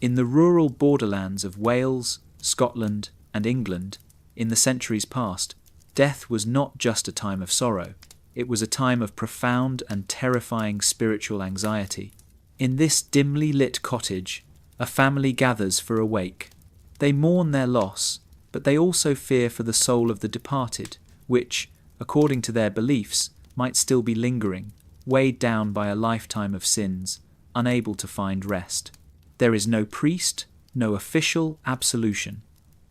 In the rural borderlands of Wales, Scotland, and England, in the centuries past, death was not just a time of sorrow, it was a time of profound and terrifying spiritual anxiety. In this dimly lit cottage, a family gathers for a wake. They mourn their loss, but they also fear for the soul of the departed, which, according to their beliefs, might still be lingering, weighed down by a lifetime of sins, unable to find rest. There is no priest, no official absolution,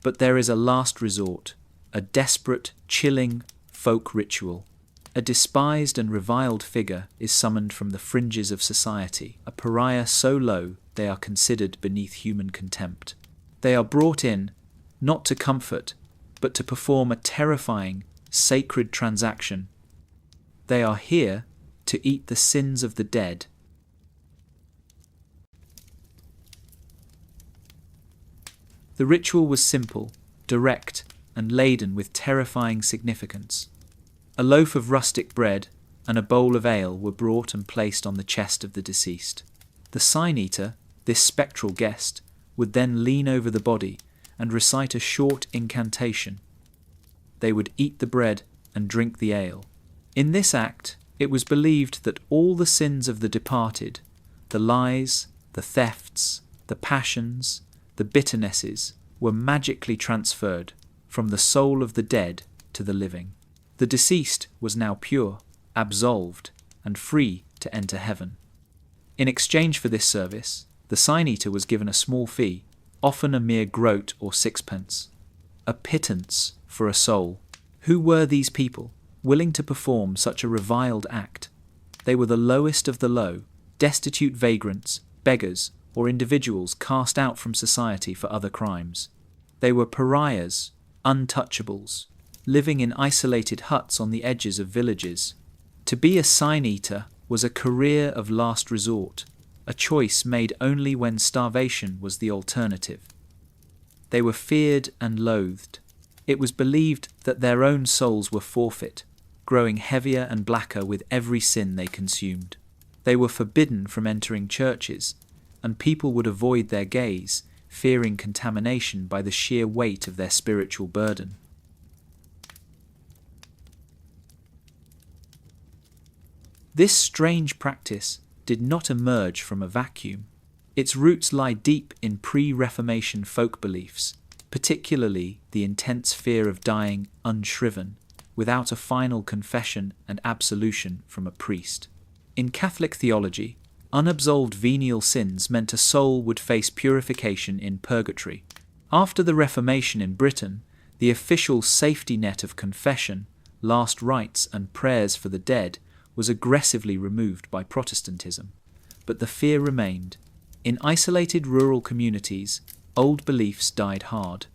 but there is a last resort, a desperate, chilling folk ritual. A despised and reviled figure is summoned from the fringes of society, a pariah so low they are considered beneath human contempt. They are brought in, not to comfort, but to perform a terrifying, sacred transaction. They are here to eat the sins of the dead. The ritual was simple, direct, and laden with terrifying significance. A loaf of rustic bread and a bowl of ale were brought and placed on the chest of the deceased. The sign-eater, this spectral guest, would then lean over the body and recite a short incantation. They would eat the bread and drink the ale. In this act, it was believed that all the sins of the departed, the lies, the thefts, the passions, the bitternesses, were magically transferred from the soul of the dead to the living. The deceased was now pure, absolved, and free to enter heaven. In exchange for this service, the sign-eater was given a small fee, often a mere groat or sixpence, a pittance for a soul. Who were these people, willing to perform such a reviled act? They were the lowest of the low, destitute vagrants, beggars, or individuals cast out from society for other crimes. They were pariahs, untouchables, living in isolated huts on the edges of villages. To be a sign-eater was a career of last resort, a choice made only when starvation was the alternative. They were feared and loathed. It was believed that their own souls were forfeit, growing heavier and blacker with every sin they consumed. They were forbidden from entering churches, and people would avoid their gaze, fearing contamination by the sheer weight of their spiritual burden. This strange practice did not emerge from a vacuum. Its roots lie deep in pre-Reformation folk beliefs, particularly the intense fear of dying unshriven, without a final confession and absolution from a priest. In Catholic theology, unabsolved venial sins meant a soul would face purification in purgatory. After the Reformation in Britain, the official safety net of confession, last rites and prayers for the dead was aggressively removed by Protestantism, but the fear remained. In isolated rural communities, old beliefs died hard.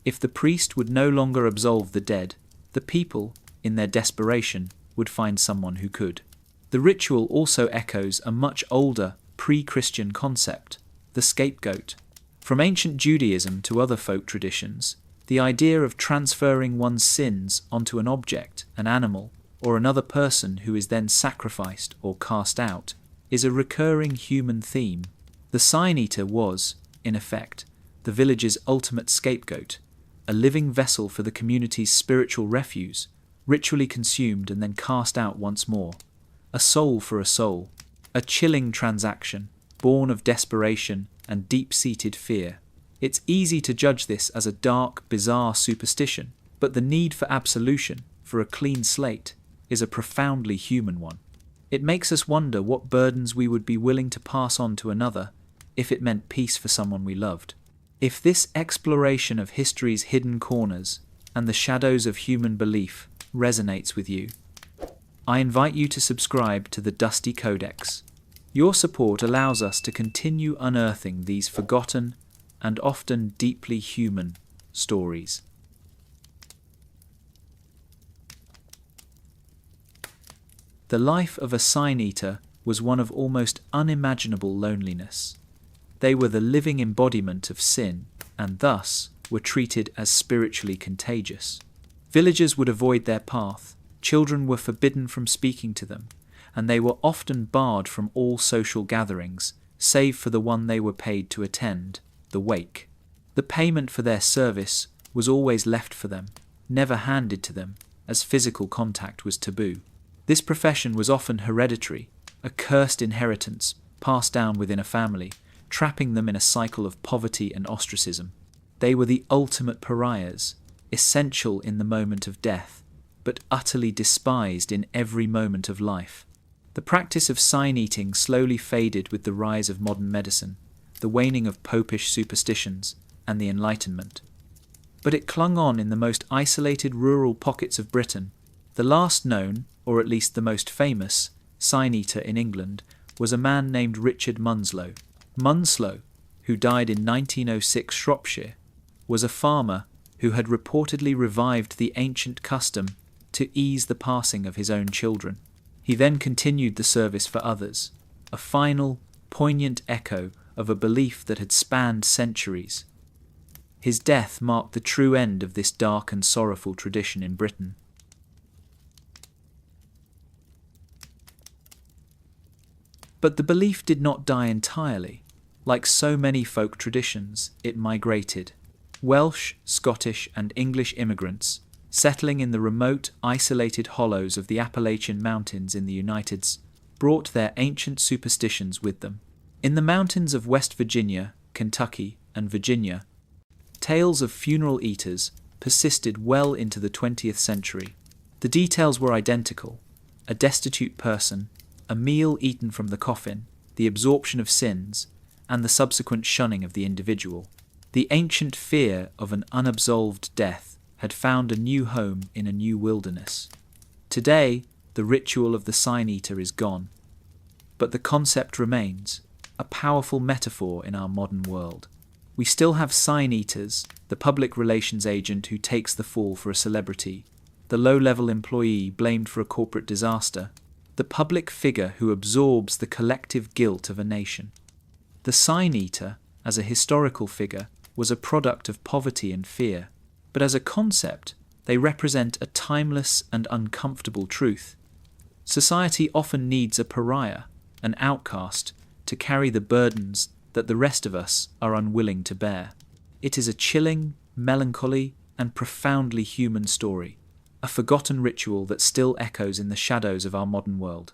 If the priest would no longer absolve the dead, the people, in their desperation, would find someone who could. The ritual also echoes a much older, pre-Christian concept, the scapegoat. From ancient Judaism to other folk traditions, the idea of transferring one's sins onto an object, an animal, or another person who is then sacrificed or cast out, is a recurring human theme. The sign-eater was, in effect, the village's ultimate scapegoat, a living vessel for the community's spiritual refuse, ritually consumed and then cast out once more. A soul for a soul, a chilling transaction, born of desperation and deep-seated fear. It's easy to judge this as a dark, bizarre superstition, but the need for absolution, for a clean slate, is a profoundly human one. It makes us wonder what burdens we would be willing to pass on to another if it meant peace for someone we loved. If this exploration of history's hidden corners and the shadows of human belief resonates with you, I invite you to subscribe to the Dusty Codex. Your support allows us to continue unearthing these forgotten and often deeply human stories. The life of a sign-eater was one of almost unimaginable loneliness. They were the living embodiment of sin, and thus were treated as spiritually contagious. Villagers would avoid their path, children were forbidden from speaking to them, and they were often barred from all social gatherings, save for the one they were paid to attend, the wake. The payment for their service was always left for them, never handed to them, as physical contact was taboo. This profession was often hereditary, a cursed inheritance passed down within a family, trapping them in a cycle of poverty and ostracism. They were the ultimate pariahs, essential in the moment of death, but utterly despised in every moment of life. The practice of sign-eating slowly faded with the rise of modern medicine, the waning of popish superstitions, and the Enlightenment. But it clung on in the most isolated rural pockets of Britain. The last known, or at least the most famous, sign-eater in England was a man named Richard Munslow. Munslow, who died in 1906 Shropshire, was a farmer who had reportedly revived the ancient custom to ease the passing of his own children. He then continued the service for others, a final, poignant echo of a belief that had spanned centuries. His death marked the true end of this dark and sorrowful tradition in Britain. But the belief did not die entirely. Like so many folk traditions, it migrated. Welsh, Scottish, and English immigrants, settling in the remote, isolated hollows of the Appalachian Mountains in the United States, brought their ancient superstitions with them. In the mountains of West Virginia, Kentucky, and Virginia, tales of funeral eaters persisted well into the 20th century. The details were identical: a destitute person, a meal eaten from the coffin, the absorption of sins, and the subsequent shunning of the individual. The ancient fear of an unabsolved death had found a new home in a new wilderness. Today, the ritual of the sign-eater is gone, but the concept remains, a powerful metaphor in our modern world. We still have sign-eaters, the public relations agent who takes the fall for a celebrity, the low-level employee blamed for a corporate disaster, the public figure who absorbs the collective guilt of a nation. The sign-eater, as a historical figure, was a product of poverty and fear, but as a concept, they represent a timeless and uncomfortable truth. Society often needs a pariah, an outcast, to carry the burdens that the rest of us are unwilling to bear. It is a chilling, melancholy, and profoundly human story, a forgotten ritual that still echoes in the shadows of our modern world.